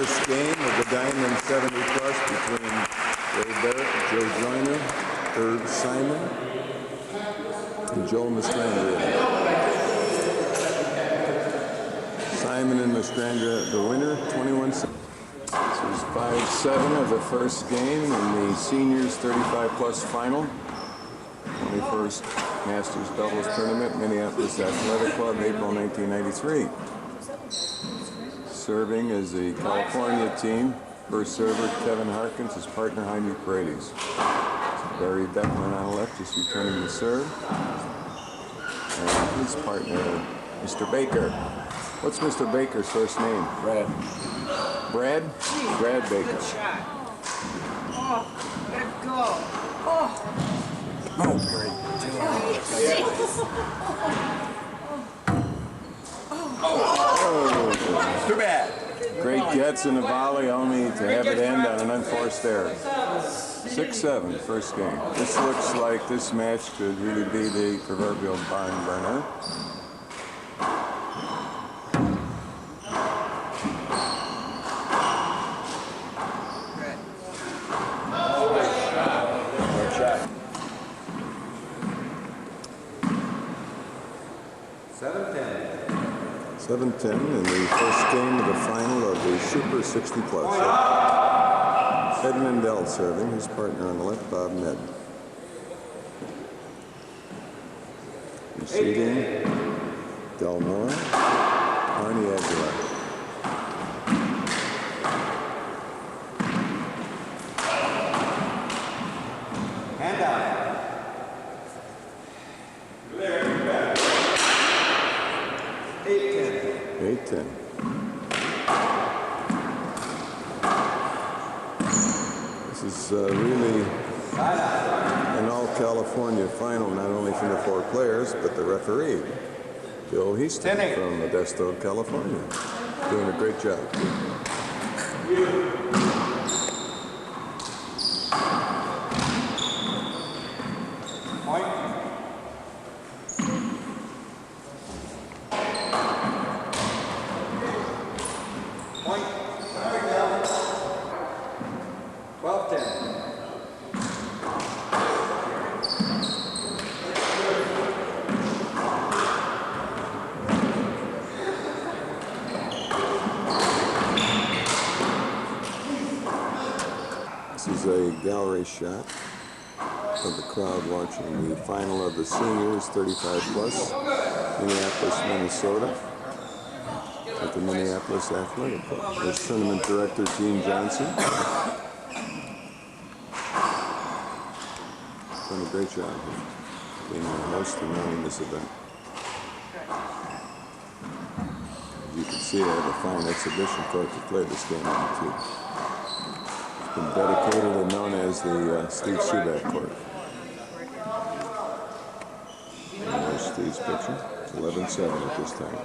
first game of the Diamond 70 Plus between Ray Barrett, Joe Joyner, Herb Simon, and Joel Mastrandra. Simon and Mastrandra the winner, 21 cents. This was 5-7 of the first game in the Seniors 35 Plus final. 21st Masters Doubles Tournament, Minneapolis Athletic Club, April 1993. Serving as the California team, first server Kevin Harkins, his partner Jaime Paredes. Barry Beckman on the left, just returning the serve. And his partner, Mr. Baker. What's Mr. Baker's first name? Brad. Brad? Brad Baker. Oh, let it go. Oh. Oh, great. Oh. Too bad. Great gets in the volley, only to have it end on an unforced error. 6-7, first game. This looks like this match could really be the proverbial barn burner. Seven 10 in the first game of the final of the Super 60 Plus. Ed Mendel serving, his partner on the left, Bob Ned. Receiving, Del Moore, Arnie Aguilar. Hand out. 8-10. This is really an all-California final, not only from the 4 players, but the referee, Bill Heaston from Modesto, California. Doing a great job. This is a gallery shot of the crowd watching the final of the Seniors 35 Plus, Minneapolis, Minnesota, at the Minneapolis Athletic Club. There's tournament director Gene Johnson. Done a great job here, being the host and running this event. As you can see, I have a fine exhibition court to play this game on too. Been dedicated and known as the Steve Subak Court. And there's Steve's picture. It's 11-7 at this time.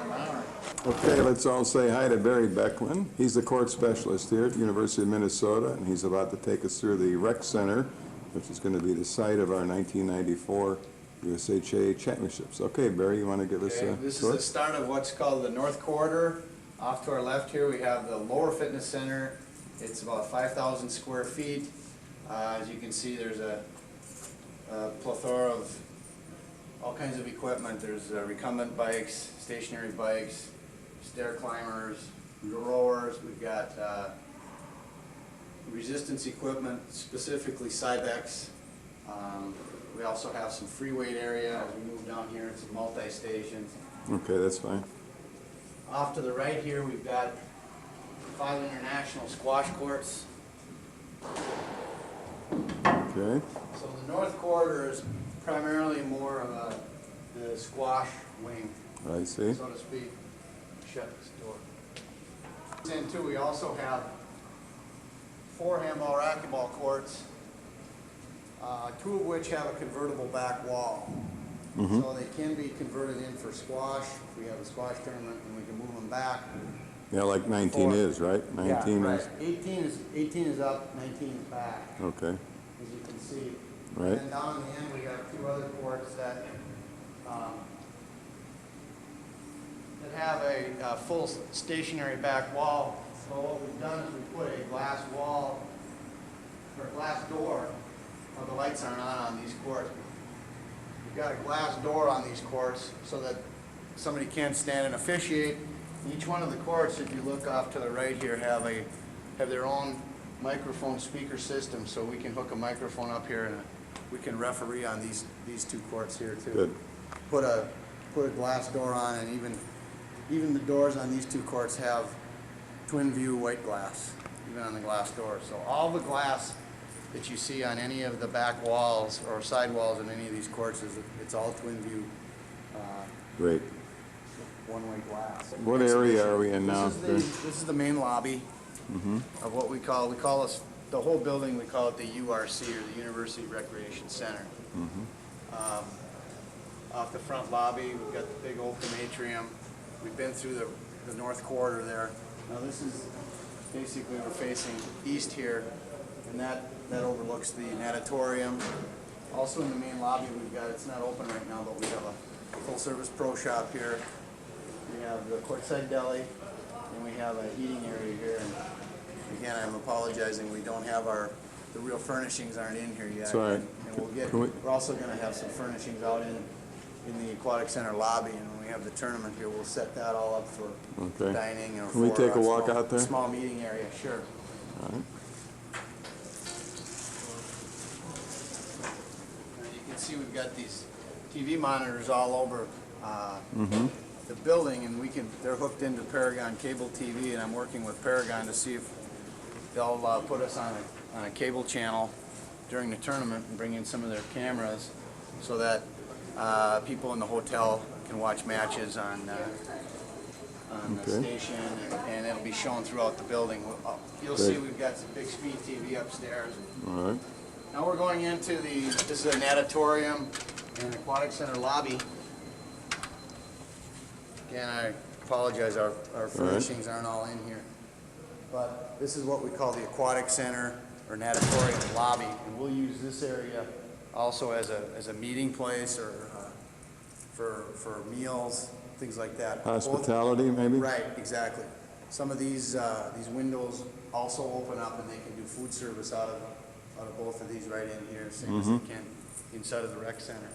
Okay, let's all say hi to Barry Beckman. He's the court specialist here at the University of Minnesota, and he's about to take us through the Rec Center, which is going to be the site of our 1994 USHA Championships. Okay, Barry, you want to give us a This tour? is the start of what's called the North Corridor. Off to our left here, we have the Lower Fitness Center. It's about 5,000 square feet. As you can see, there's a plethora of all kinds of equipment. There's recumbent bikes, stationary bikes, stair climbers, rowers. We've got resistance equipment, specifically Cybex. We also have some free weight area. As we move down here, it's multi-stations. Okay, that's fine. Off to the right here, we've got 5 international squash courts. Okay. So the North Corridor is primarily more of the squash wing, I see. so to speak. Shut this door. And two, we also have 4 handball racquetball courts, 2 of which have a convertible back wall. So they can be converted in for squash. If we have a squash tournament, and we can move them back. Yeah, like 19 is, right? 19 yeah, right. is. 18 is up, 19 is back, Okay. as you can see. Right. And then down in the end, we have 2 other courts that have a full stationary back wall So what we've done is we put a glass wall, or glass door, well, the lights aren't on these courts. We've got a glass door on these courts so that somebody can stand and officiate. Each one of the courts, if you look off to the right here, have their own microphone speaker system, so we can hook a microphone up here and we can referee on these two courts here too. Good. Put a glass door on, and even the doors on these two courts have twin view white glass, even on the glass door. So all the glass that you see on any of the back walls or side walls in any of these courts it's all twin view. Great. One-way glass. What area are we in now? This is the main lobby of what we call the whole building, we call it the URC, or the University Recreation Center. Off the front lobby, we've got the big open atrium. We've been through the north quarter there. Now this is basically, we're facing east here, and that overlooks the natatorium. Also in the main lobby, it's not open right now, but we have a full-service pro shop here. We have the courtside deli, and we have a eating area here. And again, I'm apologizing, we don't have the real furnishings aren't in here yet. Sorry. And we're also going to have some furnishings out in the aquatic center lobby, and when we have the tournament here, we'll set that all up for dining or Can we take a walk out there? Small meeting area, sure. All right. You can see we've got these TV monitors all over the building, and they're hooked into Paragon cable TV, and I'm working with Paragon to see if they'll put us on a cable channel during the tournament and bring in some of their cameras so that people in the hotel can watch matches on the station, and it'll be shown throughout the building. You'll see we've got some big screen TV upstairs. All right. Now we're going into this is a natatorium and aquatic center lobby. Again, I apologize, our furnishings aren't all in here. But this is what we call the aquatic center or natatorium lobby, and we'll use this area also as a meeting place or for meals, things like that. Hospitality, maybe? Right, exactly. Some of these windows also open up, and they can do food service out of both of these right in here, same as they can inside of the rec center.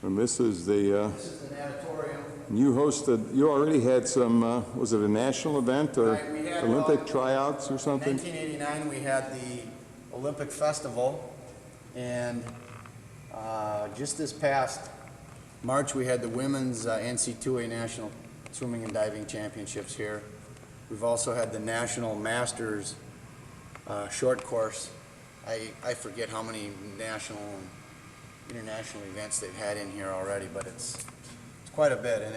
And this is the, This is the natatorium. you already had some, was it a national event or Right, we had, Olympic tryouts or In something? 1989, we had the Olympic Festival, and just this past March, we had the women's NC2A National Swimming and Diving Championships here. We've also had the National Masters short course. I forget how many national and international events they've had in here already, but it's quite a bit, and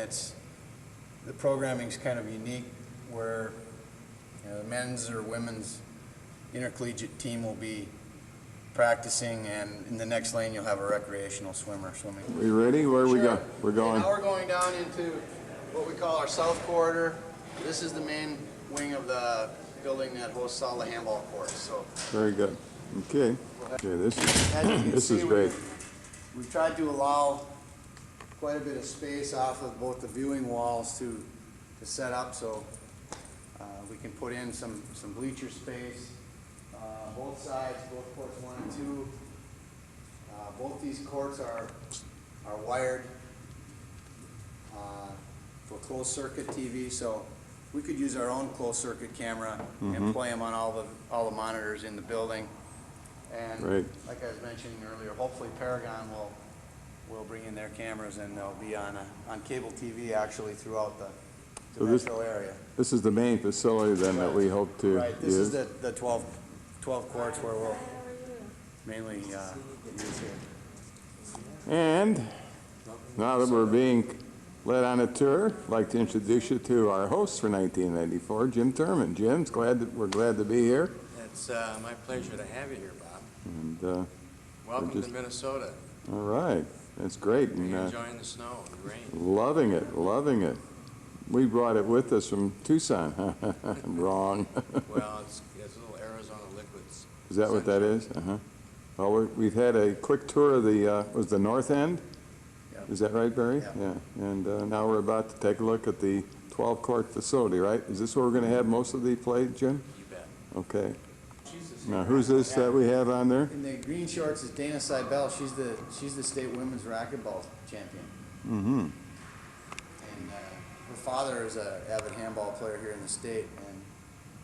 the programming's kind of unique where the men's or women's intercollegiate team will be practicing, and in the next lane you'll have a recreational swimmer swimming. We ready? Where are we going? We're Okay, going. now we're going down into what we call our south quarter. This is the main wing of the building that hosts all the handball courts. So Very good. Okay. Okay, as you can this is see, great. We've tried to allow quite a bit of space off of both the viewing walls to set up, so we can put in some bleacher space. Both sides, both courts 1 and 2. Both these courts are wired for closed circuit TV, so we could use our own closed circuit camera and play them on all the monitors in the building. And Right. like I was mentioning earlier, hopefully Paragon will bring in their cameras, and they'll be on cable TV actually throughout the So this- metro area. This is the main facility then that we hope to Right, this is use. the 12 courts where we'll mainly use here. And now that we're being led on a tour, I'd like to introduce you to our host for 1994, Jim Thurman. We're glad to be here. It's my pleasure to have you here, Bob. And Welcome just- to Minnesota. all right, that's great. Are And you enjoying the snow and rain? loving it, loving it. We brought it with us from Tucson. Wrong. Well, it's little Arizona liquids. Is that what that is? Uh-huh. Well, we've had a quick tour of was the north end? Yeah. Is that right, Barry? Yeah. And now we're about to take a look at the 12-court facility, right? Is this where we're going to have most of the play, Jim? You bet. Okay. Now, who's this that we have on there? In the green shorts is Dana Seibel. She's the state women's racquetball champion. Mm-hmm. And her father is an avid handball player here in the state, and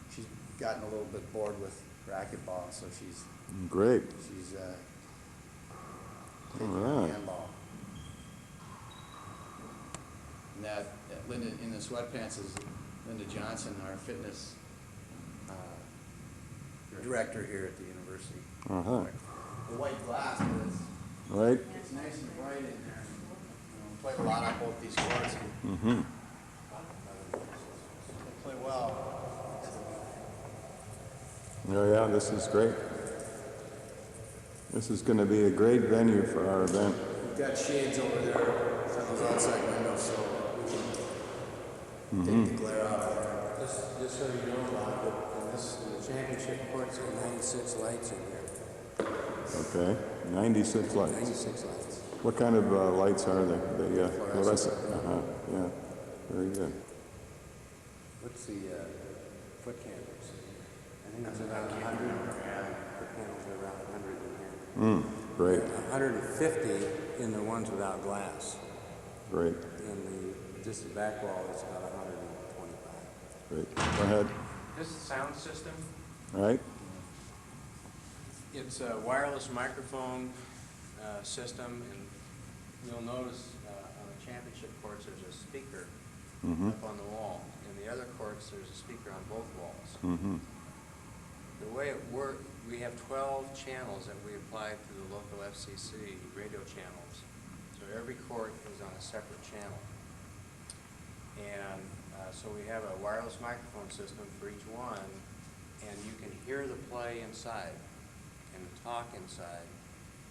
she's gotten a little bit bored with racquetball, so she's Great. taking All right. handball. And that Linda in the sweatpants is Linda Johnson, our fitness director here at the university. Uh-huh. The white glass is Right? it's nice and bright in there. Play a lot on both these courts. Mm-hmm. Play well. Oh, yeah, this is great. This is going to be a great venue for our event. We've got shades over there for those outside windows, so we can take the glare out of there. Just so you know, Bob, in the championship courts, there are 96 lights in here. Okay, 96 lights. 96 lights. What kind of lights are they? They fluorescent. Uh-huh. Yeah, very good. What's the foot candles? I think it's about 100. Foot candles are around 100 in here. Great, 150 in the ones without glass. great, And just the back wall is about 125. great. Go ahead. This sound system, Right? it's a wireless microphone system, and you'll notice on the championship courts there's a speaker up on the wall. In the other courts there's a speaker on both walls. Mm-hmm. The way it works, we have 12 channels that we apply to the local FCC radio channels. So every court is on a separate channel. And so we have a wireless microphone system for each one, and you can hear the play inside and the talk inside.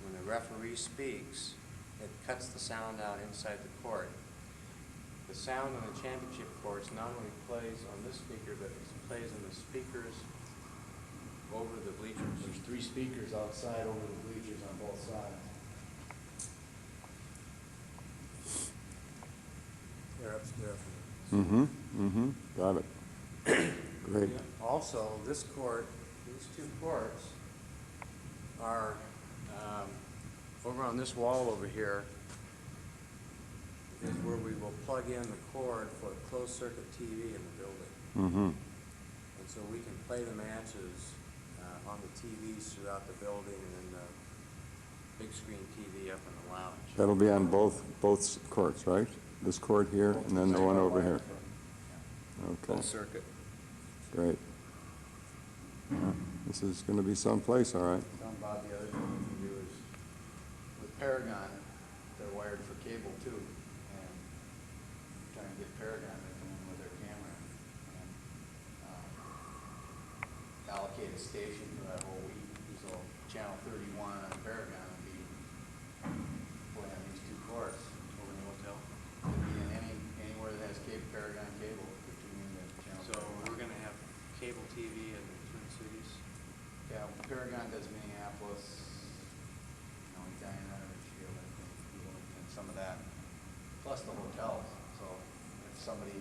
When the referee speaks, it cuts the sound out inside the court. The sound on the championship courts not only plays on this speaker, but it plays in the speakers over the bleachers. There's 3 speakers outside over the bleachers on both sides. They're upstairs. Mm-hmm, mm-hmm, got it. Great. Also, this court, these 2 courts are over on this wall over here is where we will plug in the cord for a closed circuit TV in the building. Mm-hmm, And so we can play the matches on the TVs throughout the building, and then the big screen TV up in the lounge. that'll be on both courts, right? This court here and then the one over here. Okay, Closed circuit. great. Yeah, this is going to be someplace, all right. Telling Bob the other thing we can do is, with Paragon, they're wired for cable too, and trying to get Paragon to come in with their camera and allocate a station for that whole week. So channel 31 on Paragon will be playing on these 2 courts over in the hotel. Could be in anywhere that has Paragon cable, could tune in to channel. So we're gonna have cable TV in the Twin Cities. Yeah, Paragon does Minneapolis, Diana, Richfield, I think, and some of that, plus the hotels. So if somebody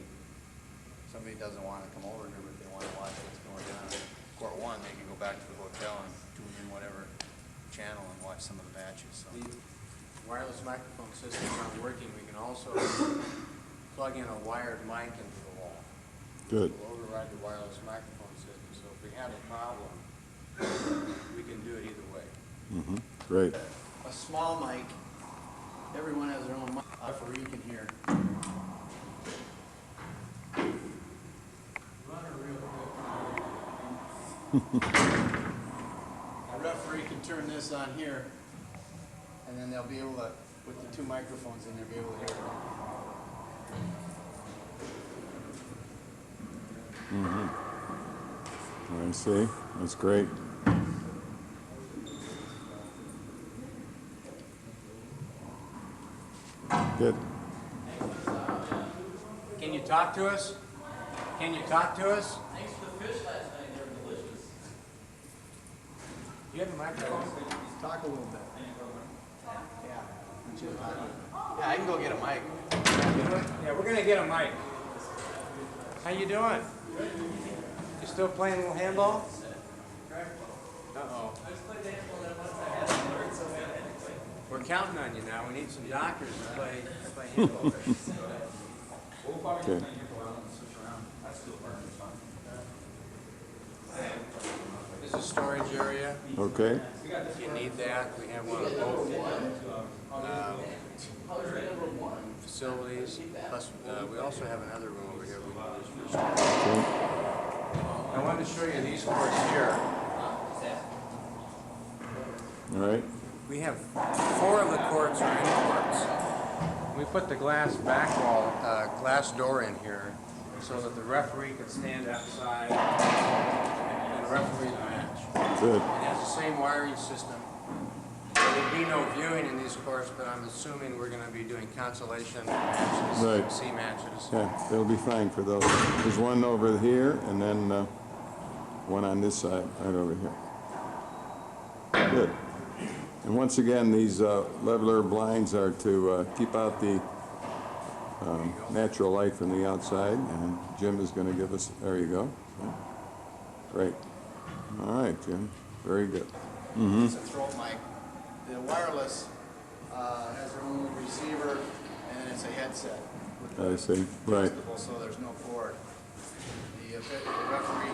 doesn't want to come over here, but they want to watch what's going on in Court 1, they can go back to the hotel and tune in whatever channel and watch some of the matches. So The wireless microphone system is not working. We can also plug in a wired mic into the wall. Good. We'll override the wireless microphone system, so if we have a problem, we can do it either way. Mm-hmm, great. a small mic, everyone has their own mic, where you can hear. A referee can turn this on here, and then they'll be able to, with the 2 microphones in there, be able to hear it. I see. That's great. Good. Can you talk to us? Can you talk to us? Thanks for the fish last night, they were delicious. You have a microphone? Talk a little bit. Yeah, I can go get a mic. Yeah, we're gonna get a mic. How you doing? You still playing a little handball? Uh-oh. We're counting on you now. We need some doctors to play handball. Okay. This is storage area. Okay. If you need that, we have one of both facilities. Plus, we also have another room over here we can use for storage. Okay. I wanted to show you these courts here. All right. We have 4 of the courts are in courts. We put the glass back wall, glass door in here so that the referee can stand outside and referee the match. Good. It has the same wiring system. There will be no viewing in these courts, but I'm assuming we're going to be doing consolation matches, Right. C matches. Yeah, they'll be fine for those. There's one over here, and then one on this side, right over here. Good. And once again, these leveler blinds are to keep out the natural light from the outside, and Jim is going to give us, there you go. Great. All right, Jim. Very good. It's a throat mic. The wireless has their own receiver, and then it's a headset. I see. Right. Adjustable, so there's no cord. The referee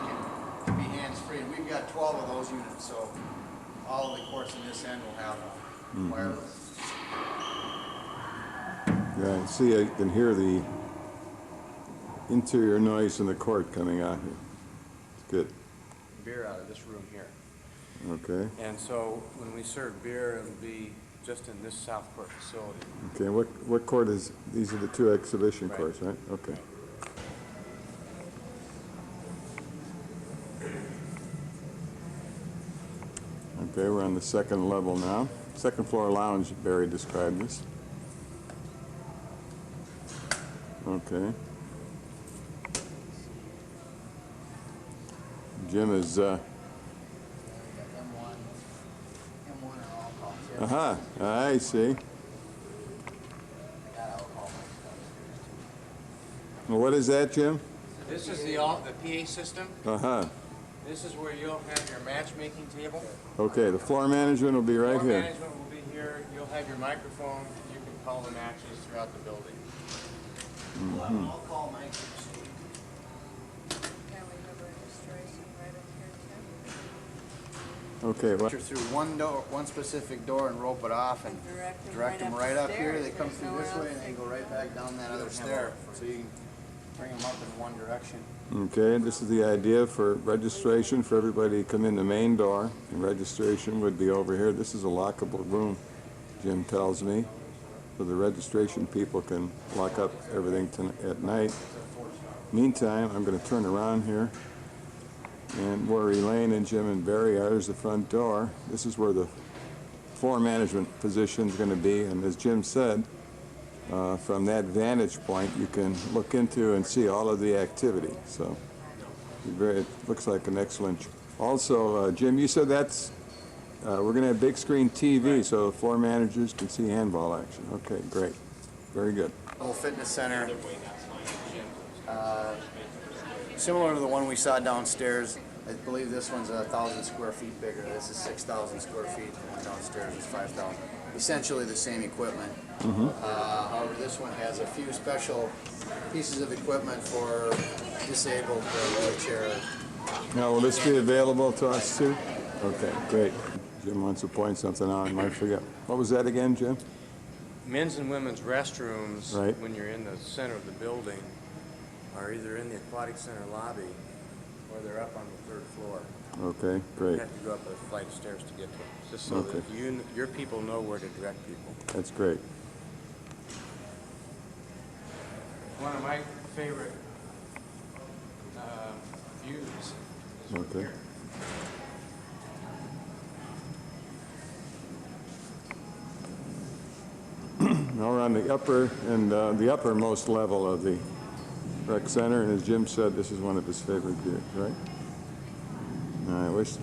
can be hands-free. We've got 12 of those units, so all of the courts in this end will have wireless. Yeah, see, I can hear the interior noise in the court coming out here. It's good. Beer out of this room here. Okay. And so when we serve beer, it'll be just in this South Court facility. Okay, what court is, these are the 2 exhibition Right. courts, right? Okay. Okay, we're on the 2nd level now. 2nd floor lounge, Barry described this. Okay. Jim is, M1 are all calls. aha, I see. Well, what is that, Jim? This is the PA system. Uh-huh. This is where you'll have your matchmaking table. Okay, the floor management will be right Floor here. management will be here. You'll have your microphone. You can call the matches throughout the building. We'll have an all-call mic. Can we have registration right up here, Okay, what? Enter through one specific door and rope it off and Tim? direct them right up here. upstairs. They come There's through this nowhere way else and they they go right back down that other stair. So you can bring them up in one direction. Okay, this is the idea for registration for everybody to come in the main door, and registration would be over here. This is a lockable room, Jim tells me, so the registration people can lock up everything at night. Meantime, I'm going to turn around here, and where Elaine and Jim and Barry are is the front door. This is where the floor management position is going to be, and as Jim said, from that vantage point, you can look into and see all of the activity. So it looks like an excellent. Also, Jim, you said that's we're going to have big screen TV, so the floor managers can see handball action. Okay, great, very good. Little fitness center. Similar to the one we saw downstairs. I believe this one's 1,000 square feet bigger. This is 6,000 square feet. The one downstairs is 5,000. Essentially the same equipment. However, this one has a few special pieces of equipment for disabled wheelchair. Now, will this be available to us too? Okay, great. Jim wants to point something out. I might forget. What was that again, Jim? Men's and women's restrooms, Right. when you're in the center of the building, are either in the aquatic center lobby or they're up on the 3rd floor. Okay, You great. have to go up a flight of stairs to get to them, just so Okay. that your people know where to direct people. That's great. One of my favorite views is from Okay. here. Now we're on the upper and the uppermost level of the rec center, and as Jim said, this is one of his favorite views, right? I wish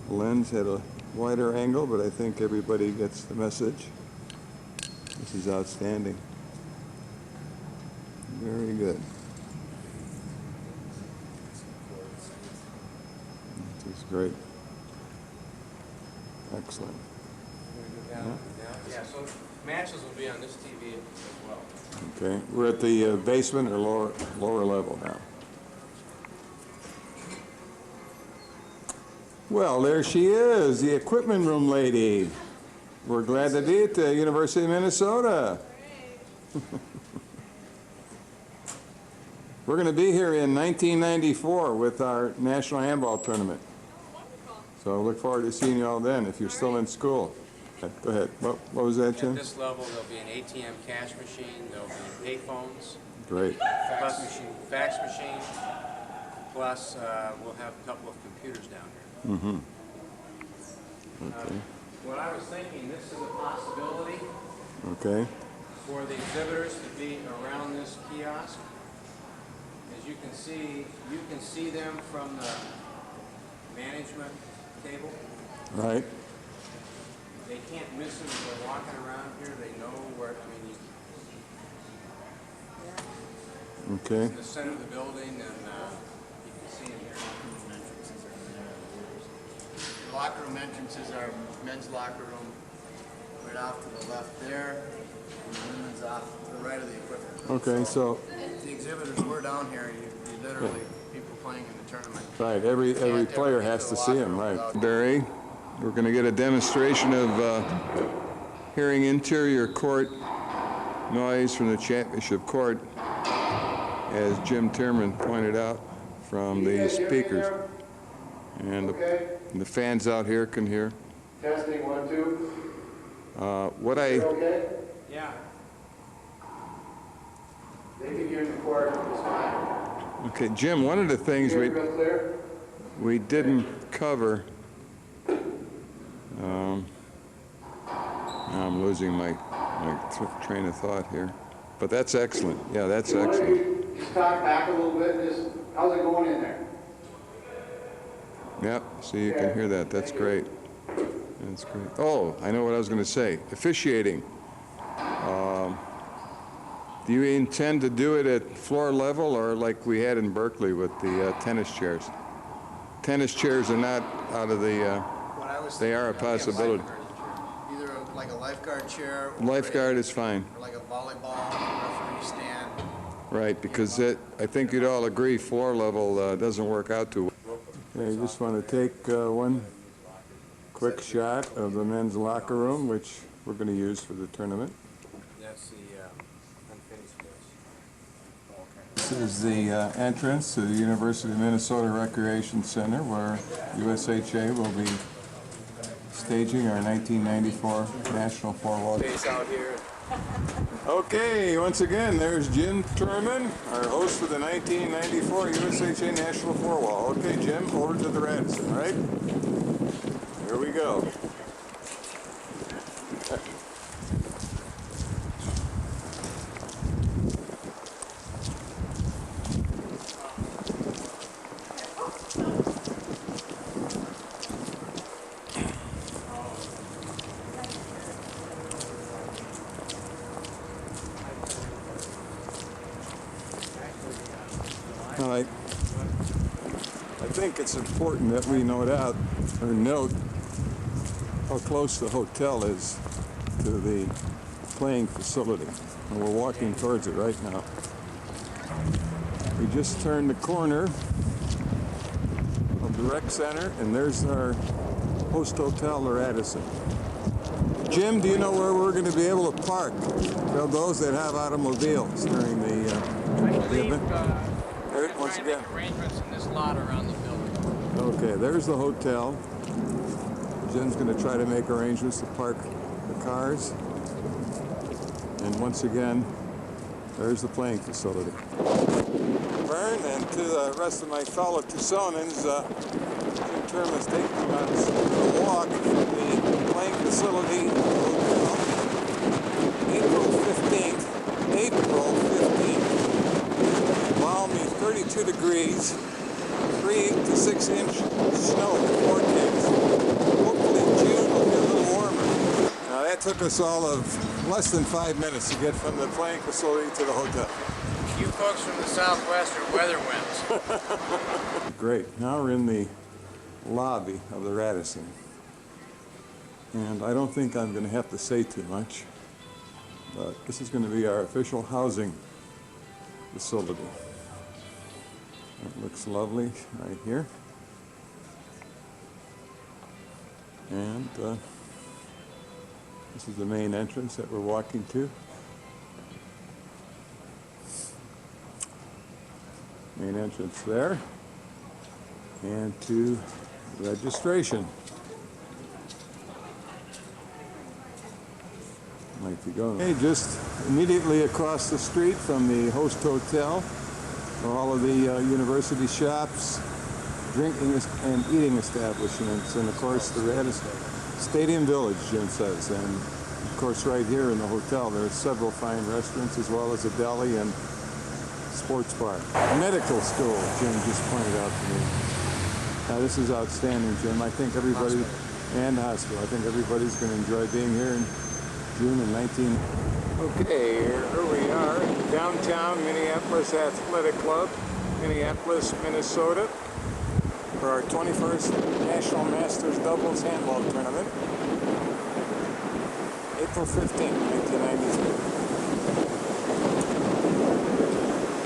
the lens had a wider angle, but I think everybody gets the message. This is outstanding. Very good. Great. Excellent. Yeah, so matches will be on this TV as well. Okay, we're at the basement or lower level now. Well, there she is, the equipment room lady. We're glad to be at the University of Minnesota. We're going to be here in 1994 with our National Handball Tournament. So look forward to seeing you all then if you're still in school. Go ahead. What was that, At Jim? this level, there'll be an ATM cash machine, there'll be payphones, Great. fax machine, plus we'll have a couple of computers down here. Mm-hmm. Okay. What I was thinking, this is a possibility Okay. for the exhibitors to be around this kiosk. As you can see them from the management table. Right. They can't miss them if they're walking around here. They know where, I mean, Okay. in the center of the building, and you can see them here. Locker room entrances are men's locker room right off to the left there, and women's off to the right of the equipment. Okay, so, The exhibitors were down here, you literally, people playing in the tournament. right, every player has to see him, right. Barry, we're going to get a demonstration of hearing interior court noise from the championship court, as Jim Tierman pointed out, from the speakers. And the fans out here can hear. Testing, 1, 2. What I, Okay? Yeah. They can hear the court just fine. okay, Jim, one of the things Hear real clear? we didn't cover, now I'm losing my train of thought here, but that's excellent. Yeah, that's You want excellent. to just talk back a little bit, just, how's it going in there? Yep, so you can hear that. That's great. That's great. Oh, I know what I was going to say. Officiating. Do you intend to do it at floor level or like we had in Berkeley with the tennis chairs? Tennis chairs are not out of the, What I was they are a thinking, maybe possibility. Either like a lifeguard chair. Lifeguard is fine. Or like a volleyball referee stand. Right, because I think you'd all agree floor level doesn't work out too well. Okay, you just want to take one quick shot of the men's locker room, which we're going to use for the tournament. That's the unfinished list. This is the entrance to the University of Minnesota Recreation Center, where USHA will be staging our 1994 National Four-Wall. Face out here. Okay, once again, there's Jim Turman, our host for the 1994 USHA National Four-Wall. Okay, Jim, over to the Radisson, right? Here we go. All right. I think it's important that we note how close the hotel is to the playing facility. And we're walking towards it right now. We just turned the corner of the rec center, and there's our host hotel, the Radisson. Jim, do you know where we're going to be able to park? Well, those that have automobiles during the event. Once again. Arrangements in this lot around the building. Okay, there's the hotel. Jim's going to try to make arrangements to park the cars. And once again, there's the playing facility. Vern, and to the rest of my fellow Tucsonans, Jim Turman's taking them on a walk from the playing facility hotel. April 15th. Balmy, 32 degrees, 3 to 6 inch snow forecast. Hopefully June will be a little warmer. Now that took us all of less than 5 minutes to get from the playing facility to the hotel. You folks from the Southwest are weather winds. Great. Now we're in the lobby of the Radisson. And I don't think I'm going to have to say too much, but this is going to be our official housing facility. It looks lovely right here. And this is the main entrance that we're walking to. Main entrance there. And to registration. Like to go. Hey, just immediately across the street from the host hotel are all of the university shops, drinking and eating establishments, and of course the Radisson Stadium Village, Jim says. And of course right here in the hotel there are several fine restaurants as well as a deli and sports bar. Medical school, Jim just pointed out to me. This is outstanding, Jim. I think everybody, and hospital, I think everybody's going to enjoy being here in June of 19. Okay, here we are, downtown Minneapolis Athletic Club, Minneapolis, Minnesota, for our 21st National Masters Doubles Handball Tournament, April 15, 1993.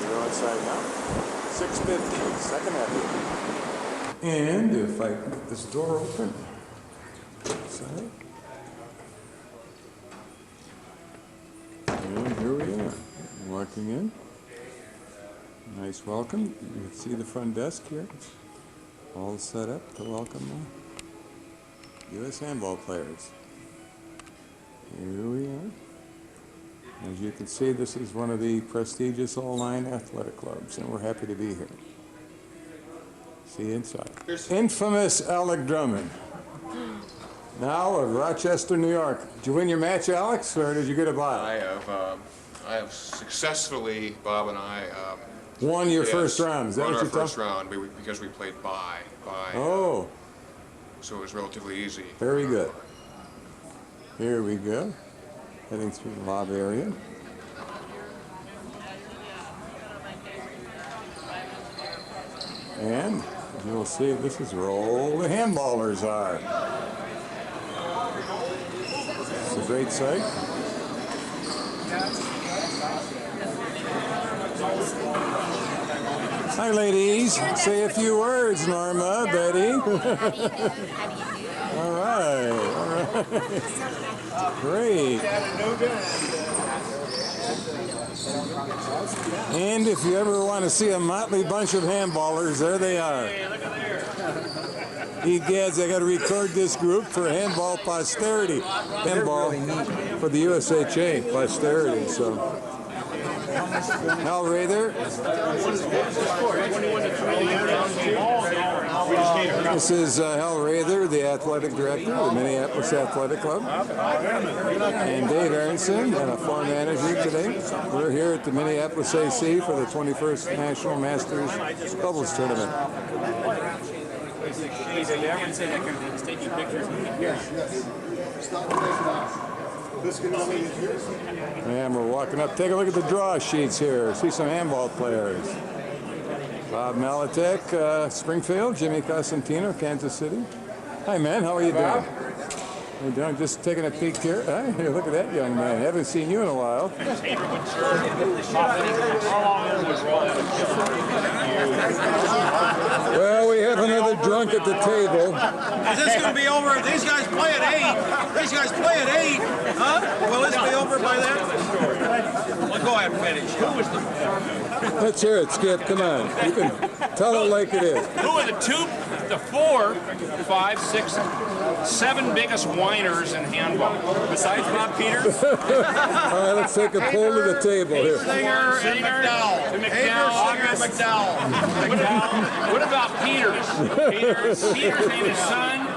We're outside now, 6:50, second half. And if I can get this door open, outside. And here we are, walking in. Nice welcome. You can see the front desk here. All set up to welcome the U.S. handball players. Here we are. As you can see, this is one of the prestigious all-line athletic clubs, and we're happy to be here. See inside. Infamous Alec Drummond. Now of Rochester, New York. Did you win your match, Alex, or did you get a bye? I have successfully, Bob and I, Won your first round. Is that won what our you tell? first round because we played bye. Oh, So it was relatively easy. very good. Here we go. Heading through the lobby area. And you'll see this is where all the handballers are. It's a great sight. Hi, ladies. Say a few words, Norma, Betty. All right. Great. And if you ever want to see a motley bunch of handballers, there they are. Egads, I got to record this group for handball posterity. Handball for the USHA posterity. So, Hal Rather. This is Hal Rather, the athletic director of the Minneapolis Athletic Club. And Dave Aronson, and a floor manager today. We're here at the Minneapolis AC for the 21st National Masters Doubles Tournament. And we're walking up. Take a look at the draw sheets here. See some handball players. Bob Malatek, Springfield. Jimmy Cosentino, Kansas City. Hi, man. How are you doing? How you doing? Just taking a peek here. Hey, look at that young man. Haven't seen you in a while. Well, we have another drunk at the table. Is this going to be over? These guys play at 8. These guys play at 8. Huh? Will this be over by then? Well, go ahead and finish. Who was the... Let's hear it, Skip. Come on. You can tell it like it is. Who are the 4, 5, 6, 7 biggest whiners in handball? Besides Bob Peters? All right, let's take a poll to the table here. Singer and McDowell. McDowell. What about Peters? Peters and his son.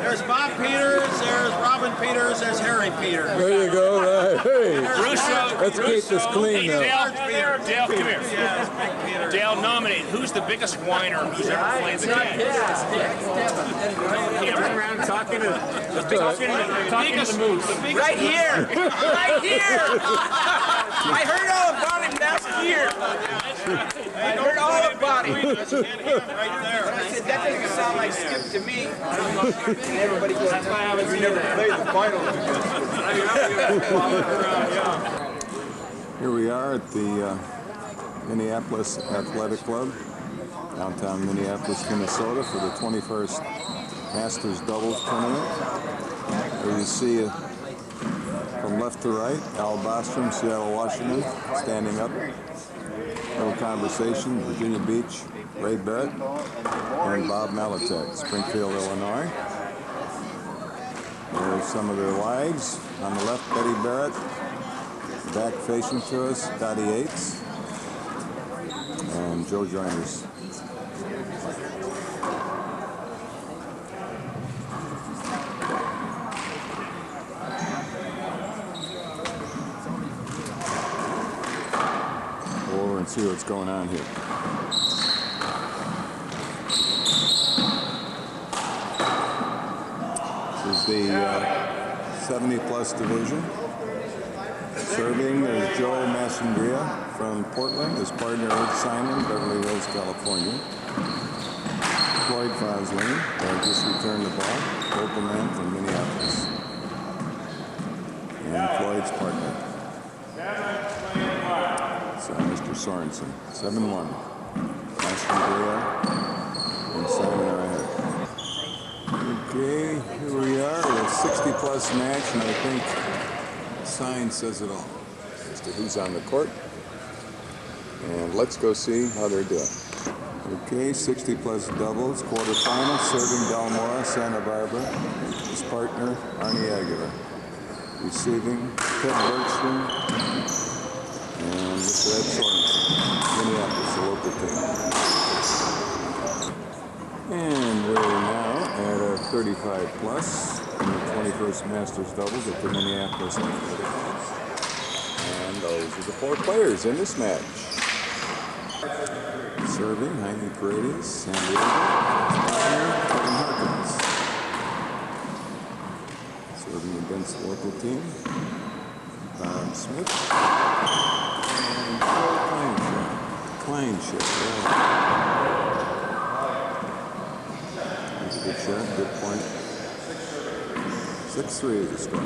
There's Bob Peters, there's Robin Peters, there's Harry Peters. There you go. Right. Hey, Russo. let's keep this clean now. Dale, come here. Dale, nominate. Who's the biggest whiner who's ever played the game? Turn around talking to The biggest right here. Right here. I heard all about him last year. I heard all about between us and him right there. I said, that doesn't sound like Skip to me. Everybody goes, That's why I haven't seen never played the finals against. Here we are at the Minneapolis Athletic Club, downtown Minneapolis, Minnesota, for the 21st Masters Doubles Tournament. There you see from left to right, Al Bostrom, Seattle, Washington, standing up. No conversation, Virginia Beach, Ray Barrett, and Bob Malatek, Springfield, Illinois. There's some of their wives. On the left, Betty Barrett. Back facing to us, Dottie Yates and Joe Joiners. Go over and see what's going on here. This is the 70-plus division. Serving, there's Joe Massandria from Portland, his partner Ed Simon, Beverly Hills, California. Floyd Fosley, just returned the ball, open man from Minneapolis. And Floyd's partner. So Mr. Sorensen, 7-1. Massandria and Simon are ahead. Okay, here we are, a 60-plus match, and I think sign says it all as to who's on the court. And let's go see how they're doing. Okay, 60-plus doubles, quarterfinal, serving Delmora, Santa Barbara. His partner, Arnie Aguilar. Receiving, Ted Bergstrom, and Mr. Ed Sorensen, Minneapolis, the local team. And we're now at a 35-plus. In the 21st Masters Doubles at the Minneapolis Athletic Club. And those are the 4 players in this match. Serving, Jaime Paredes, San Diego, and Kevin Harkins. Serving against the local team, Bob Smith, and Phil Kleinschip. That's a good shot, good point. 6-3 is the score.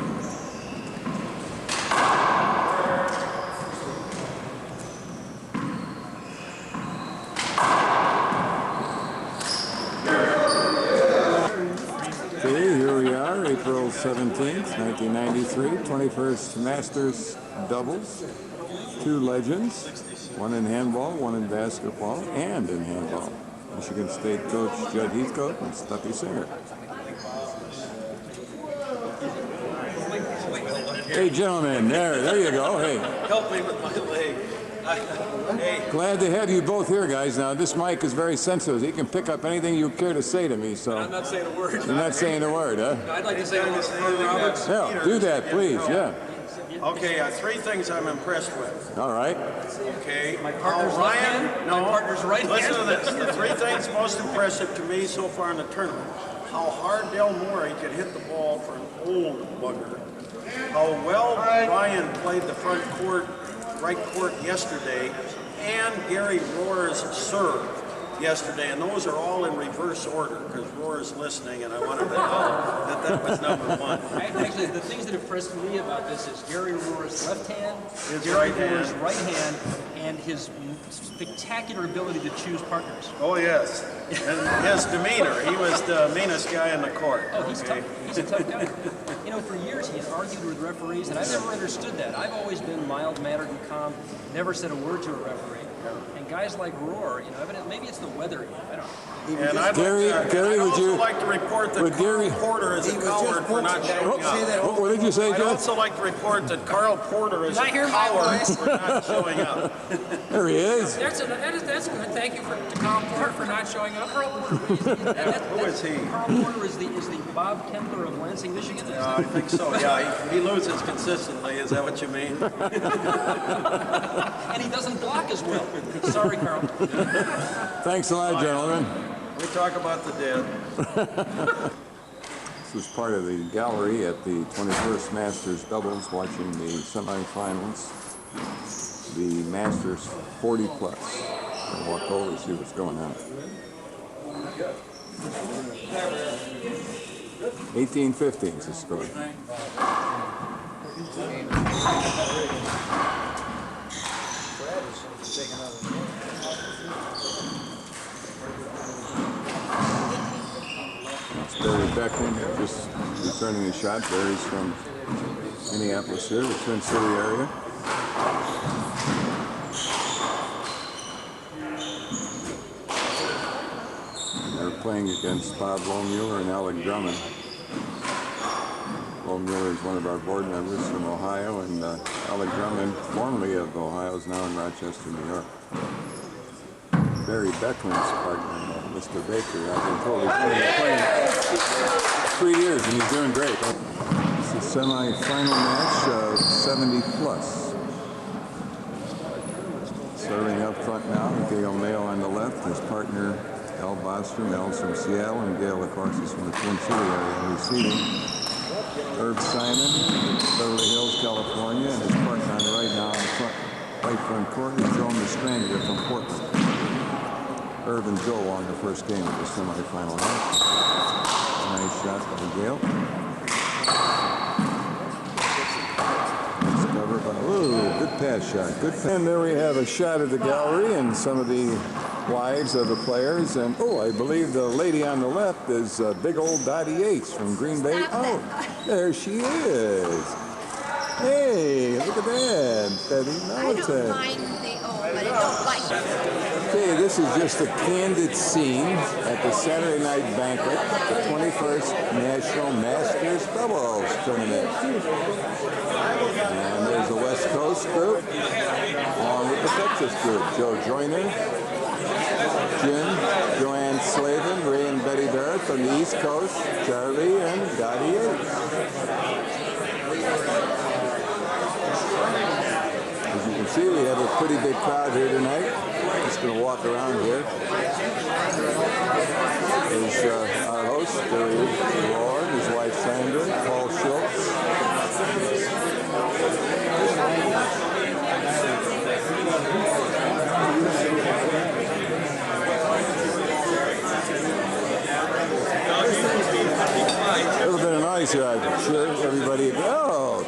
Okay, here we are, April 17th, 1993, 21st Masters Doubles. 2 legends, one in handball, one in basketball, and in handball. Michigan State coach Judd Heathcote and Stuffy Singer. Hey, gentlemen, there you go. Hey. Help me with my leg. Hey. Glad to have you both here, guys. Now, this mic is very sensitive. He can pick up anything you care to say to me, so. I'm not saying a word. You're not saying a word, huh? I'd like to say Roberts. Yeah, do that, please, yeah. Okay, 3 things I'm impressed with. All right. Okay. My partner's left hand, my partner's right hand. Listen to this. The 3 things most impressive to me so far in the tournament. How hard Del Morey could hit the ball for an old bugger. How well Ryan played the front court, right court yesterday, and Gary Rohr's serve yesterday, and those are all in reverse order because Rohr's listening, and I wanted to know that was number 1. Actually, the things that impressed me about this is Gary Rohr's left hand, His Gary right hand. Rohr's right hand, and his spectacular ability to choose partners. Oh, yes. And his demeanor. He was the meanest guy in the court. Oh, he's tough. He's a tough guy. You know, for years he's argued with referees, and I've never understood that. I've always been mild-mannered and calm, never said a word to a referee. And guys like Rohr, you know, evidently, maybe it's the weather. I don't know. And I'd also like to report that Carl Porter is a coward for not showing up. What did you say, I'd Jeff? also like to report that Carl Porter is a coward for not showing up. There he is. That's good. Thank you to Carl Porter for not showing up. Carl Porter, Who is he? Carl Porter is the Bob Kempler of Lansing, Michigan. I think so, yeah. He loses consistently. Is that what you mean? And he doesn't block as well. Sorry, Carl. Thanks a lot, gentlemen. We talk about the dead. This is part of the gallery at the 21st Masters Doubles, watching the semifinals, the Masters 40 plus. I'll walk over and see what's going on. 18-15 is the score. It's Barry Beckman just returning a shot. Barry's from Minneapolis here, the Twin City area. They're playing against Bob Lohmuller and Alec Drummond. Lohmuller is one of our board members from Ohio, and Alec Drummond, formerly of Ohio, is now in Rochester, New York. Barry Beckman's partner, Mr. Baker, I've been told he's playing 3 years, and he's doing great. It's a semi-final match of 70+. Serving up front now, Gail Mayo on the left, his partner Al Bostrom. Al's from Seattle, and Gail, of course, is from the Twin City area. Receiving Herb Simon, Beverly Hills, California, and his partner on the right now in the front, right front court is Joe Mastrangler from Portland. Herb and Joe won the first game of the semifinal match. Nice shot by Gail. Nice cover by, ooh, good pass shot. Good pass. And there we have a shot of the gallery and some of the wives of the players. And, oh, I believe the lady on the left is big old Dottie Yates from Green Bay. Oh, there she is. Hey, look at that. Betty Melton. I don't mind the old, but I don't like it. Okay, this is just a candid scene at the Saturday Night Banquet, the 21st National Masters Doubles Tournament. And there's the West Coast group, along with the Texas group. Joe Joyner, Jim, Joanne Slavin, Ray and Betty Barrett from the East Coast, Charlie and Dottie Yates. As you can see, we have a pretty big crowd here tonight. Just going to walk around here. There's our host, there he is, Lord, his wife Sandra, Paul Schultz. A little bit of noise here, I'm sure everybody. Oh,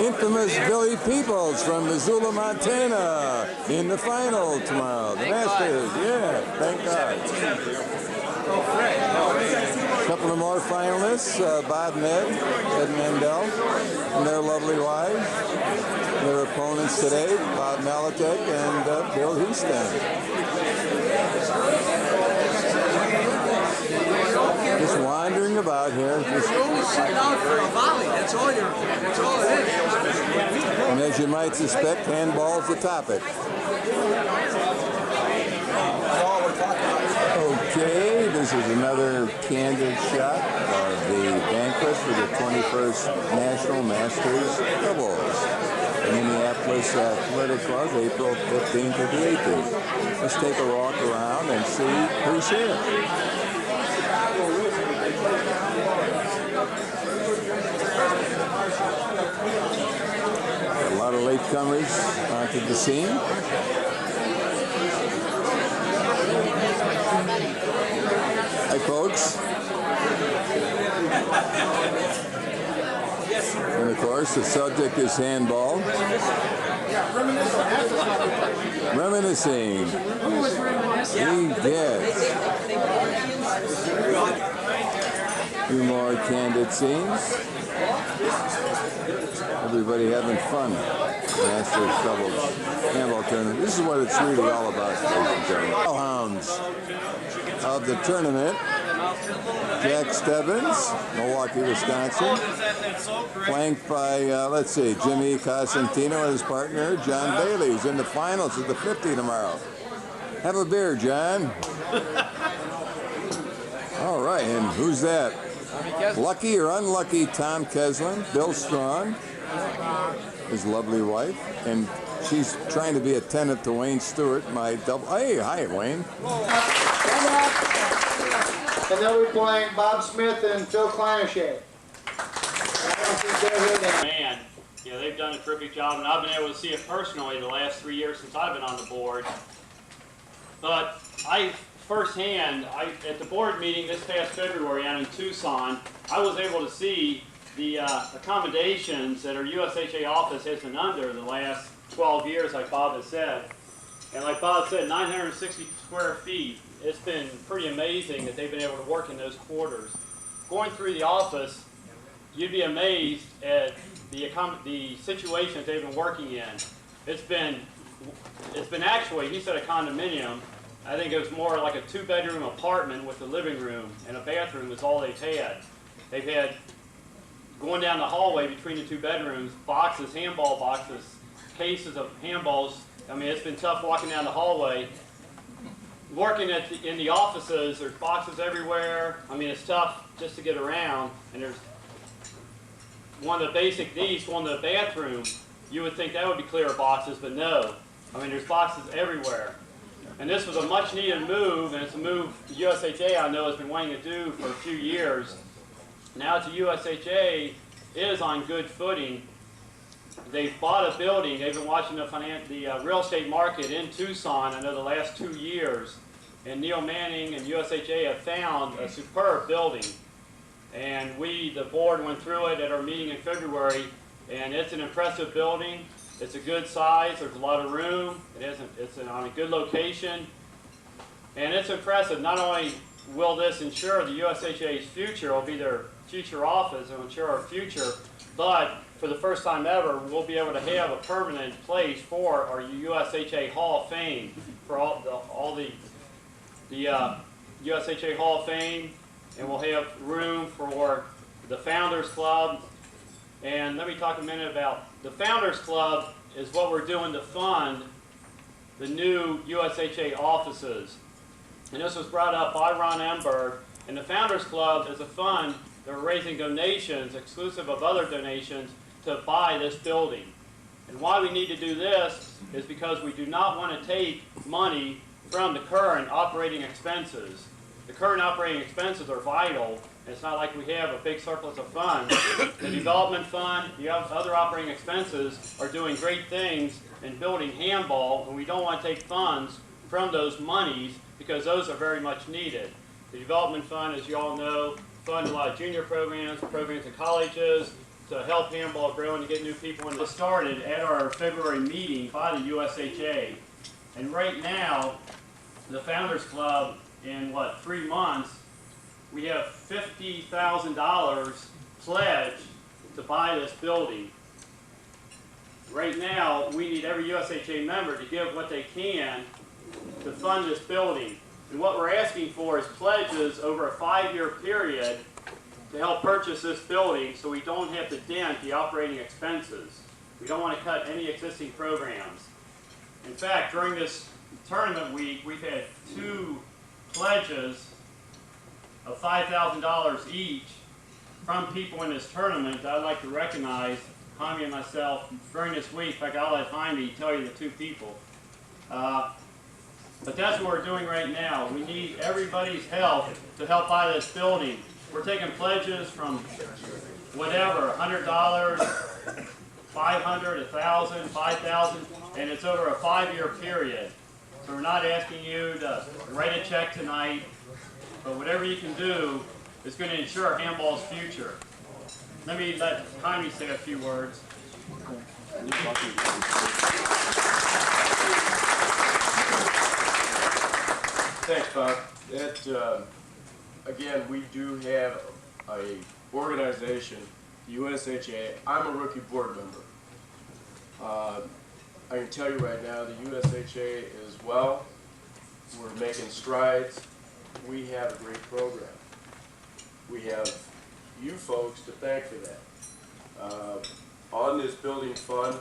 infamous Billy Peoples from Missoula, Montana, in the final tomorrow. The Masters, yeah, thank God. A couple of more finalists, Bob Ned, Ed Mandel, and their lovely wives. Their opponents today, Bob Malatek and Bill Houston. Just wandering about here. You're only sitting out for a volley. That's all it is. And as you might suspect, handball's the topic. Okay, this is another candid shot of the banquet for the 21st National Masters Doubles. Minneapolis Athletic Club, April 15th to the 18th. Let's take a walk around and see who's here. A lot of latecomers onto the scene. Hi, folks. And of course, the subject is handball. Reminiscing. Yes. A few more candid scenes. Everybody having fun. Masters Doubles Handball Tournament. This is what it's really all about, ladies and gentlemen. Hounds of the tournament. Jack Stebbins, Milwaukee, Wisconsin. Flanked by, let's see, Jimmy Cosentino and his partner, John Bailey, who's in the finals of the 50 tomorrow. Have a beer, John. All right, and who's that? Lucky or unlucky Tom Keslin, Bill Strong, his lovely wife, and she's trying to be a tenant to Wayne Stewart, my double. Hey, hi, Wayne. And then we're playing Bob Smith and Phil Kleinershay. Man, you know, they've done a terrific job, and I've been able to see it personally the last 3 years since I've been on the board. But I firsthand, at the board meeting this past February out in Tucson, I was able to see the accommodations that our USHA office has been under the last 12 years, like Bob has said. And like Bob said, 960 square feet. It's been pretty amazing that they've been able to work in those quarters. Going through the office, you'd be amazed at the situations they've been working in. It's been actually, he said a condominium. I think it was more like a 2-bedroom apartment with a living room and a bathroom is all they've had. They've had, going down the hallway between the 2 bedrooms, boxes, handball boxes, cases of handballs. I mean, it's been tough walking down the hallway. Working in the offices, there's boxes everywhere. I mean, it's tough just to get around. And there's one of the basic needs, going to the bathroom. You would think that would be clear of boxes, but no. I mean, there's boxes everywhere. And this was a much needed move, and it's a move the USHA, I know, has been wanting to do for a few years. Now the USHA is on good footing. They've bought a building. They've been watching the real estate market in Tucson, I know, the last 2 years. And Neil Manning and USHA have found a superb building. And we, the board, went through it at our meeting in February, and it's an impressive building. It's a good size. There's a lot of room. It's on a good location. And it's impressive. Not only will this ensure the USHA's future, will be their future office, and ensure our future, but for the first time ever, we'll be able to have a permanent place for our USHA Hall of Fame, for all the USHA Hall of Fame, and we'll have room for the Founders Club. And let me talk a minute about the Founders Club. Is what we're doing to fund the new USHA offices. And this was brought up by Ron Emberg. And the Founders Club is a fund that we're raising donations, exclusive of other donations, to buy this building. And why we need to do this is because we do not want to take money from the current operating expenses. The current operating expenses are vital. It's not like we have a big surplus of funds. The development fund, the other operating expenses are doing great things in building Handball, and we don't want to take funds from those monies because those are very much needed. The development fund, as you all know, funds a lot of junior programs in colleges to help Handball grow and to get new people in. This started at our February meeting by the USHA. And right now, the Founders Club, in 3 months, we have $50,000 pledged to buy this building. Right now, we need every USHA member to give what they can to fund this building. And what we're asking for is pledges over a 5-year period to help purchase this building so we don't have to dent the operating expenses. We don't want to cut any existing programs. In fact, during this tournament week, we've had 2 pledges of $5,000 each from people in this tournament that I'd like to recognize, Jaime and myself, during this week. In fact, I'll let Jaime tell you the 2 people. But that's what we're doing right now. We need everybody's help to help buy this building. We're taking pledges from whatever, $100, $500, $1,000, $5,000, and it's over a 5-year period. So we're not asking you to write a check tonight, but whatever you can do is going to ensure Handball's future. Let me let Jaime say a few words. Thanks, Bob. Again, we do have a organization, the USHA. I'm a rookie board member. I can tell you right now, the USHA is well. We're making strides. We have a great program. We have you folks to thank for that. On this building fund,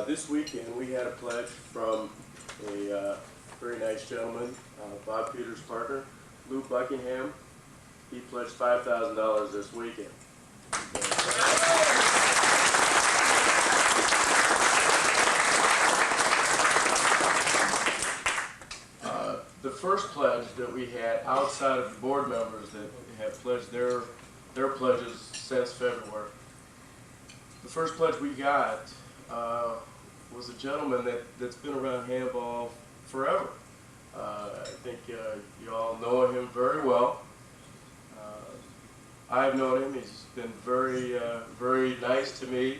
this weekend we had a pledge from a very nice gentleman, Bob Peters' partner, Lou Buckingham. He pledged $5,000 this weekend. The first pledge that we had outside of the board members that have pledged their pledges since February, the first pledge we got was a gentleman that's been around Handball forever. I think you all know him very well. I've known him. He's been very, very nice to me.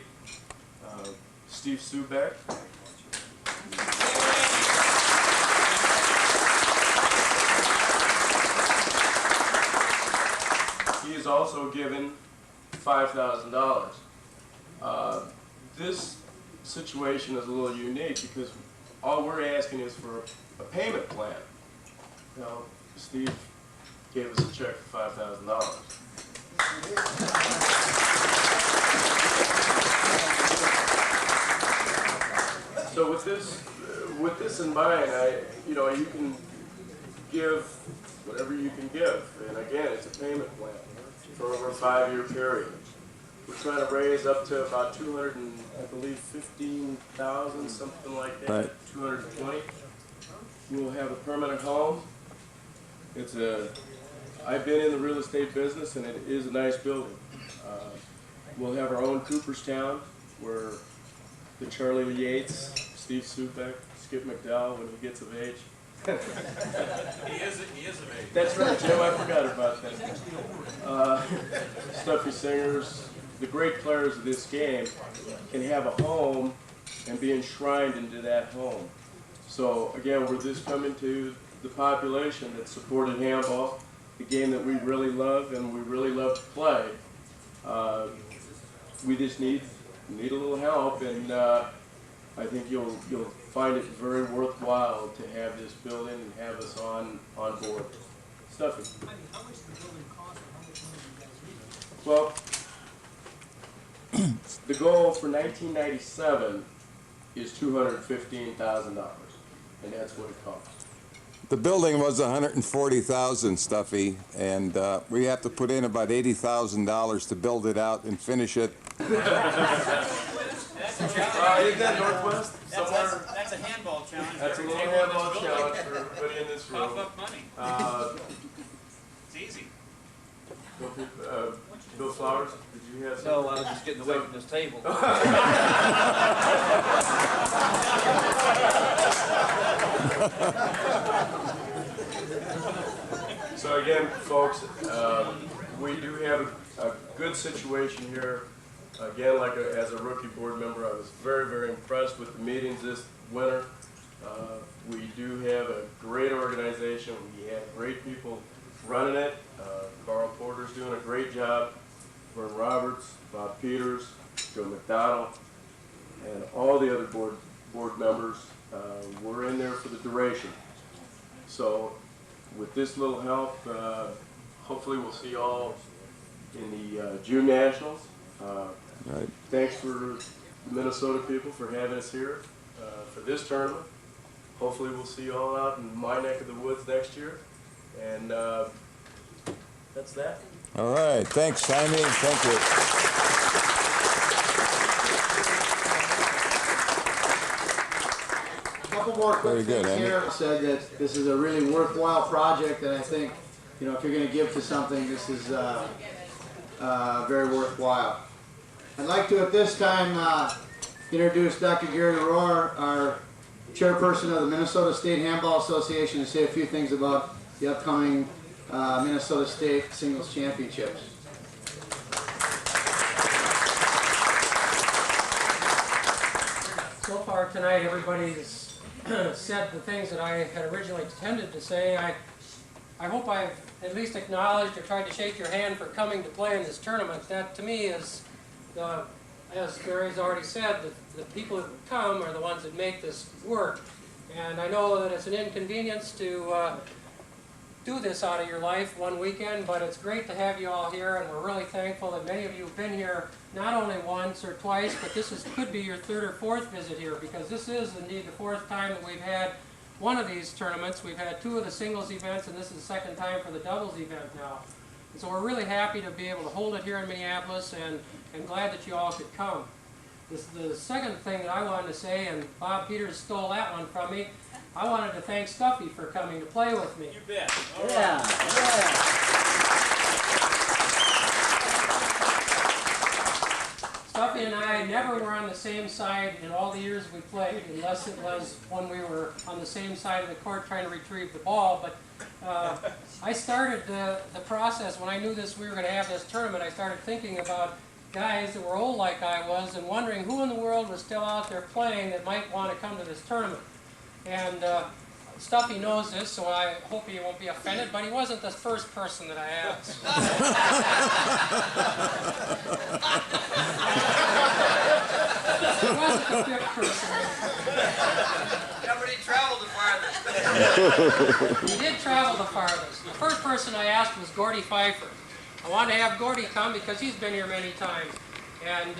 Steve Subeck. He is also given $5,000. This situation is a little unique because all we're asking is for a payment plan. Now, Steve gave us a check for $5,000. So with this in mind, you can give whatever you can give, and again, it's a payment plan for over a 5-year period. We're trying to raise up to about 15,000, something like that. Right. 220. We'll have a permanent home. I've been in the real estate business, and it is a nice building. We'll have our own Cooperstown, where the Charlie Yates, Steve Subeck, Skip McDowell, when he gets of age. He is of age. That's right, Jim. I forgot about that. Stuffy Singers, the great players of this game can have a home and be enshrined into that home. So again, we're just coming to the population that supported handball, the game that we really love and we really love to play. We just need a little help, and I think you'll find it very worthwhile to have this building and have us on board. Stuffy. How much does the building cost, and how much money do you guys need? Well, the goal for 1997 is $215,000, and that's what it costs. The building was $140,000, Stuffy, and we have to put in about $80,000 to build it out and finish it. Is that Northwest? Somewhere? That's a handball challenge. That's a little handball challenge for everybody in this room. Cough up money. It's easy. Bill Flowers, did you have something? No, I was just getting away from this table. So again, folks, we do have a good situation here. Again, as a rookie board member, I was very, very impressed with the meetings this winter. We do have a great organization. We have great people running it. Carl Porter's doing a great job. Vern Roberts, Bob Peters, Joe McDonald, and all the other board members. We're in there for the duration. So with this little help, hopefully we'll see you all in the June Nationals. Right. Thanks for the Minnesota people for having us here for this tournament. Hopefully we'll see you all out in my neck of the woods next year. And that's that. All right. Thanks, Jaime. Thank you. A couple more quick things here. Said that this is a really worthwhile project, and I think, if you're going to give to something, this is very worthwhile. I'd like to at this time introduce Dr. Gary Rohr, our chairperson of the Minnesota State Handball Association, to say a few things about the upcoming Minnesota State Singles Championships. So far tonight, everybody's said the things that I had originally intended to say. I hope I've at least acknowledged or tried to shake your hand for coming to play in this tournament. That, to me, is, as Gary's already said, the people who come are the ones that make this work. And I know that it's an inconvenience to do this out of your life one weekend, but it's great to have you all here, and we're really thankful that many of you have been here not only once or twice, but this could be your third or fourth visit here, because this is indeed the fourth time that we've had one of these tournaments. We've had two of the singles events, and this is the second time for the doubles event now. And so we're really happy to be able to hold it here in Minneapolis, and glad that you all could come. The second thing that I wanted to say, and Bob Peters stole that one from me, I wanted to thank Stuffy for coming to play with me. You bet. Yeah. Stuffy and I never were on the same side in all the years we played, unless it was when we were on the same side of the court trying to retrieve the ball. But I started the process when I knew we were going to have this tournament. I started thinking about guys that were old like I was and wondering who in the world was still out there playing that might want to come to this tournament. And Stuffy knows this, so I hope he won't be offended, but he wasn't the first person that I asked. He wasn't the fifth person. Yeah, but he traveled the farthest. He did travel the farthest. The first person I asked was Gordy Pfeiffer. I wanted to have Gordy come because he's been here many times. And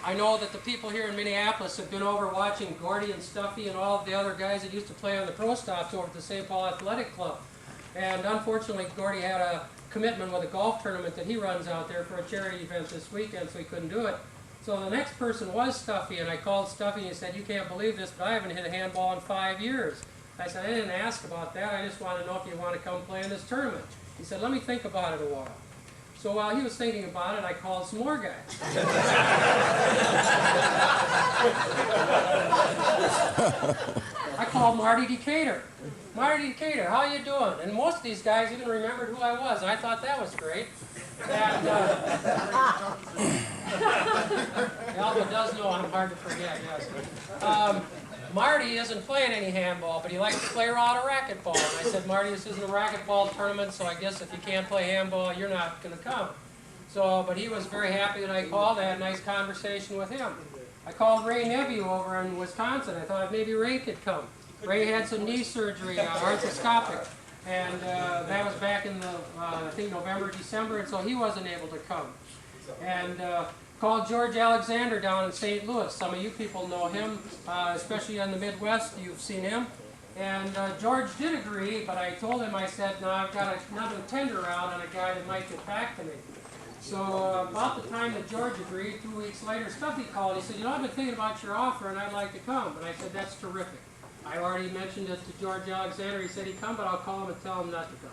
I know that the people here in Minneapolis have been over watching Gordy and Stuffy and all of the other guys that used to play on the pro stops over at the St. Paul Athletic Club. And unfortunately, Gordy had a commitment with a golf tournament that he runs out there for a charity event this weekend, so he couldn't do it. So the next person was Stuffy, and I called Stuffy and he said, "You can't believe this, but I haven't hit a handball in 5 years." I said, "I didn't ask about that. I just want to know if you want to come play in this tournament." He said, "Let me think about it a while." So while he was thinking about it, I called some more guys. I called Marty Decatur. "Marty Decatur, how you doing?" And most of these guys even remembered who I was. I thought that was great. And Alva does know I'm hard to forget, yes. Marty isn't playing any handball, but he likes to play around a racquetball. And I said, "Marty, this isn't a racquetball tournament, so I guess if you can't play handball, you're not going to come." So, but he was very happy that I called. I had a nice conversation with him. I called Ray Nevue over in Wisconsin. I thought maybe Ray could come. Ray had some knee surgery, arthroscopic, and that was back in the, I think, November, December, and so he wasn't able to come. And called George Alexander down in St. Louis. Some of you people know him, especially in the Midwest. You've seen him. And George did agree, but I told him, I said, "No, I've got another tender out on a guy that might get back to me." So about the time that George agreed, 2 weeks later, Stuffy called. He said, "You know, I've been thinking about your offer, and I'd like to come." And I said, "That's terrific. I already mentioned it to George Alexander. He said he'd come, but I'll call him and tell him not to come."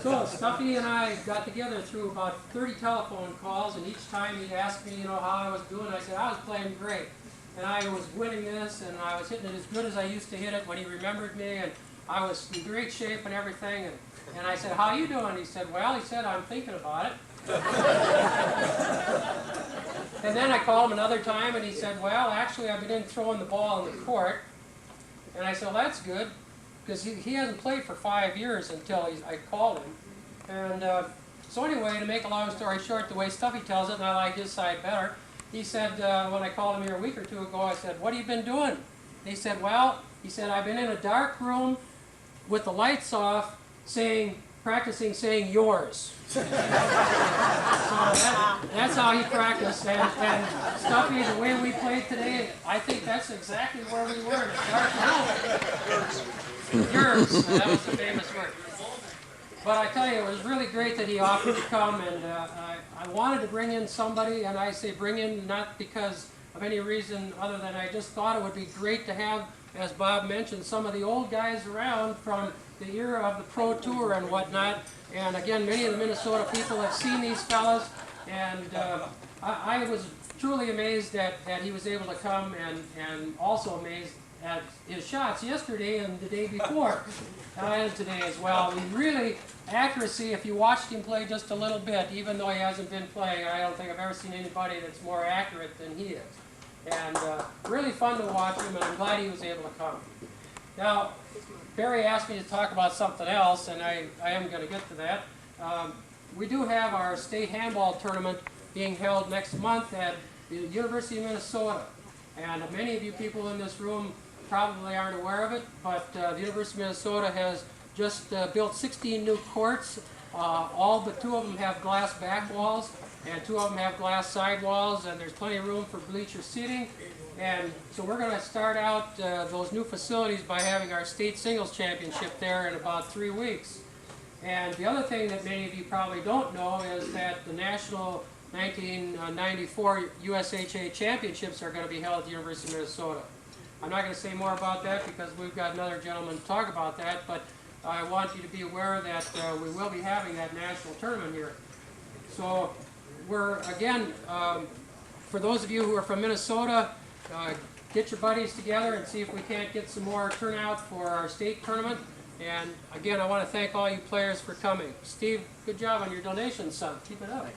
So Stuffy and I got together through about 30 telephone calls, and each time he'd ask me, how I was doing. I said, "I was playing great, and I was winning this, and I was hitting it as good as I used to hit it when he remembered me, and I was in great shape and everything." And I said, "How you doing?" He said, "Well," he said, "I'm thinking about it." And then I called him another time, and he said, "Well, actually, I've been in throwing the ball in the court." And I said, "Well, that's good," because he hasn't played for 5 years until I called him. And so anyway, to make a long story short, the way Stuffy tells it, and I like his side better, he said, when I called him here a week or two ago, I said, "What have you been doing?" And he said, "Well," he said, "I've been in a dark room with the lights off, practicing saying yours." So that's how he practiced. And Stuffy, the way we played today, I think that's exactly where we were, in a dark room. Yours. That was the famous word. But I tell you, it was really great that he offered to come, and I wanted to bring in somebody, and I say bring in not because of any reason other than I just thought it would be great to have, as Bob mentioned, some of the old guys around from the era of the Pro Tour and whatnot. And again, many of the Minnesota people have seen these fellas, and I was truly amazed that he was able to come, and also amazed at his shots yesterday and the day before, and today as well. I mean, really, accuracy, if you watched him play just a little bit, even though he hasn't been playing, I don't think I've ever seen anybody that's more accurate than he is. And really fun to watch him, and I'm glad he was able to come. Now, Barry asked me to talk about something else, and I am going to get to that. We do have our state handball tournament being held next month at the University of Minnesota. And many of you people in this room probably aren't aware of it, but the University of Minnesota has just built 16 new courts. All but 2 of them have glass back walls, and 2 of them have glass side walls, and there's plenty of room for bleacher seating. And so we're going to start out those new facilities by having our state singles championship there in about 3 weeks. And the other thing that many of you probably don't know is that the national 1994 USHA championships are going to be held at the University of Minnesota. I'm not going to say more about that because we've got another gentleman to talk about that, but I want you to be aware that we will be having that national tournament here. So we're, again, for those of you who are from Minnesota, get your buddies together and see if we can't get some more turnout for our state tournament. And again, I want to thank all you players for coming. Steve, good job on your donations, son. Keep it up.